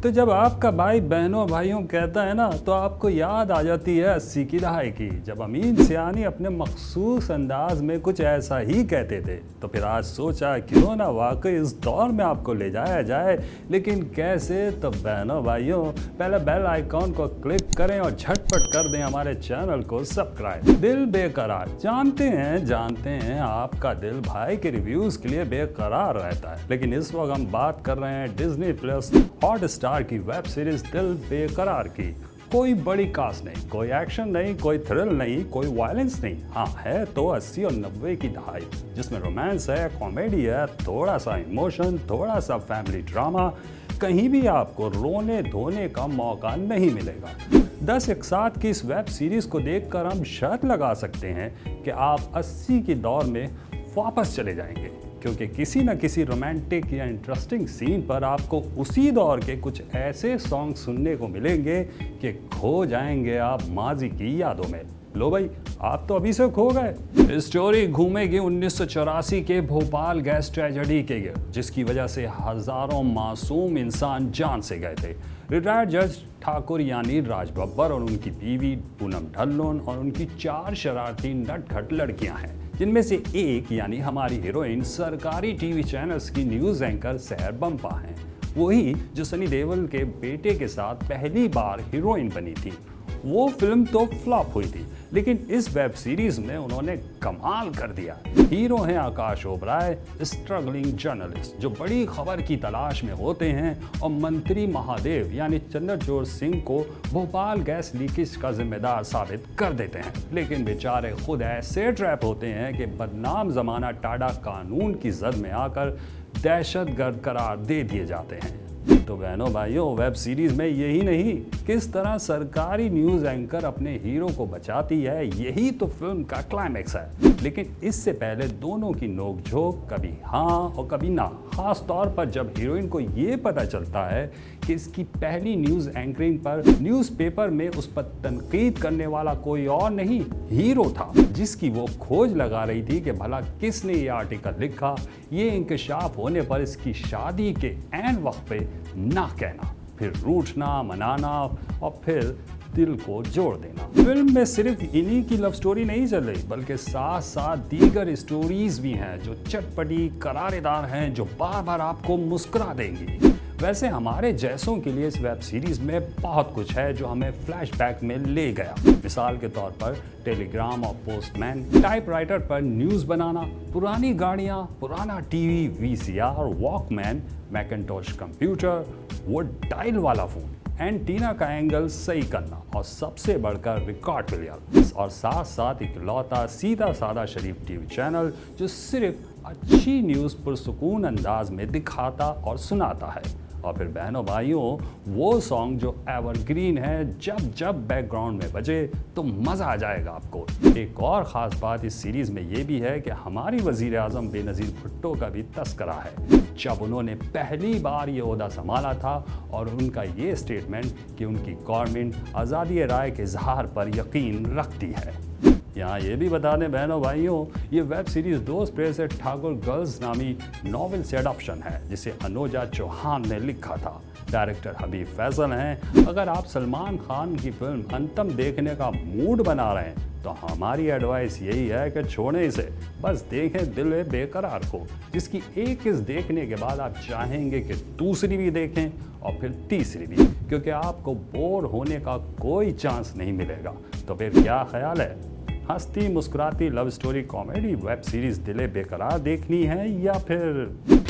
तो जब आपका भाई बहनों भाइयों कहता है ना, तो आपको याद आ जाती है 80 की दहाई की, जब अमीन सियानी अपने मखसूस अंदाज में कुछ ऐसा ही कहते थे। तो फिर आज सोचा क्यों ना वाकई इस दौर में आपको ले जाया जाए, लेकिन कैसे? तो बहनों भाइयों, पहले बेल आइकॉन को क्लिक करें और झटपट कर दें हमारे चैनल को सब्सक्राइब। दिल बेकरार, जानते हैं आपका दिल भाई के रिव्यूज के लिए बेकरार रहता है, लेकिन इस वक्त हम बात कर रहे हैं डिज्नी प्लस हॉटस्टार की वेब सीरीज दिल बेकरार की। कोई बड़ी कास्ट नहीं, कोई एक्शन नहीं, कोई थ्रिल नहीं, कोई वायलेंस नहीं। हाँ, है तो 80 और 90 की दहाई, जिसमें रोमांस है, कॉमेडी है, थोड़ा सा इमोशन, थोड़ा सा फैमिली ड्रामा। कहीं भी आपको रोने धोने का मौका नहीं मिलेगा। 10 एक साथ की इस वेब सीरीज को देखकर हम शर्त लगा सकते हैं कि आप 80 के दौर में वापस चले जाएंगे, क्योंकि किसी न किसी रोमांटिक या इंटरेस्टिंग सीन पर आपको उसी दौर के कुछ ऐसे सॉन्ग सुनने को मिलेंगे कि खो जाएंगे आप माजी की यादों में। लो भाई, आप तो अभी से खो गए। स्टोरी घूमेगी 1984 के भोपाल गैस ट्रेजेडी के गिर्द, जिसकी वजह से हजारों मासूम इंसान जान से गए थे। रिटायर्ड जज ठाकुर यानी राज बब्बर और उनकी बीवी पूनम ढल्लोन और उनकी 4 शरारती नटखट लड़कियां हैं, जिनमें से एक यानी हमारी हीरोइन सरकारी टीवी चैनल्स की न्यूज़ एंकर सहर बम्पा हैं, वही जो सनी देओल के बेटे के साथ पहली बार हीरोइन बनी थी। वो फिल्म तो फ्लॉप हुई थी, लेकिन इस वेब सीरीज में उन्होंने कमाल कर दिया। हीरो हैं आकाश ओबराय, स्ट्रगलिंग जर्नलिस्ट जो बड़ी खबर की तलाश में होते हैं और मंत्री महादेव यानी चंद्रचूड़ सिंह को भोपाल गैस लीकेज का जिम्मेदार साबित कर देते हैं, लेकिन बेचारे खुद ऐसे ट्रैप होते हैं कि बदनाम जमाना टाडा कानून की जद में आकर दहशतगर्द करार दे दिए जाते हैं। तो बहनों भाइयों, वेब सीरीज में यही नहीं, किस तरह सरकारी न्यूज़ एंकर अपने हीरो को बचाती है, यही तो फिल्म का क्लाइमैक्स है। लेकिन इससे पहले दोनों की नोकझोंक, कभी हाँ और कभी ना। खास तौर पर जब हीरोइन को ये पता चलता है कि इसकी पहली न्यूज़ एंकरिंग पर न्यूज़पेपर में उस पर तनकीद करने वाला कोई और नहीं, हीरो था, जिसकी वो खोज लगा रही थी कि भला किसने ये आर्टिकल लिखा। ये इंकशाफ होने पर इसकी शादी के ऐन वक्त पे ना कहना, फिर रूठना, मनाना और फिर दिल को जोड़ देना। फिल्म में सिर्फ इन्हीं की लव स्टोरी नहीं चल रही, बल्कि साथ साथ दीगर स्टोरीज भी हैं जो चटपटी करारेदार हैं, जो बार बार आपको मुस्कुरा देंगी। वैसे हमारे जैसों के लिए इस वेब सीरीज में बहुत कुछ है जो हमें फ्लैशबैक में ले गया। मिसाल के तौर पर टेलीग्राम और पोस्टमैन, टाइपराइटर पर न्यूज़ बनाना, पुरानी गाड़ियाँ, पुराना टीवी, वीसीआर, वॉकमैन, मैकिन्टॉश कंप्यूटर, वो डायल वाला फ़ोन, एंटीना का एंगल सही करना और सबसे बढ़कर रिकॉर्ड प्लेयर, और साथ साथ इकलौता सीधा साधा शरीफ टीवी चैनल जो सिर्फ अच्छी न्यूज़ पुरसुकून अंदाज में दिखाता और सुनाता है। और फिर बहनों भाइयों, वो सॉन्ग जो एवरग्रीन है, जब जब बैकग्राउंड में बजे तो मज़ा आ जाएगा आपको। एक और ख़ास बात इस सीरीज़ में ये भी है कि हमारी वज़ीर आज़म बेनज़ीर भुट्टो का भी तस्करा है, जब उन्होंने पहली बार ये ओहदा संभाला था, और उनका ये स्टेटमेंट कि उनकी गवर्नमेंट आज़ादी राय के इजहार पर यकीन रखती है। यहाँ ये भी बता दें बहनों भाइयों, ये वेब सीरीज़ दोस्त प्रेस से ठाकुर गर्ल्स नामी नॉवेल से एडॉप्शन है, जिसे अनुजा चौहान ने लिखा था। डायरेक्टर हबीब फैसल हैं। अगर आप सलमान खान की फिल्म अंतम देखने का मूड बना रहे हैं, तो हमारी एडवाइस यही है कि छोड़ें इसे, बस देखें दिल बेकरार को, जिसकी एक किस्त देखने के बाद आप चाहेंगे कि दूसरी भी देखें और फिर तीसरी भी, क्योंकि आपको बोर होने का कोई चांस नहीं मिलेगा। तो फिर क्या ख्याल है, हंसती मुस्कुराती love story comedy web series Dil Bekarar देखनी है या फिर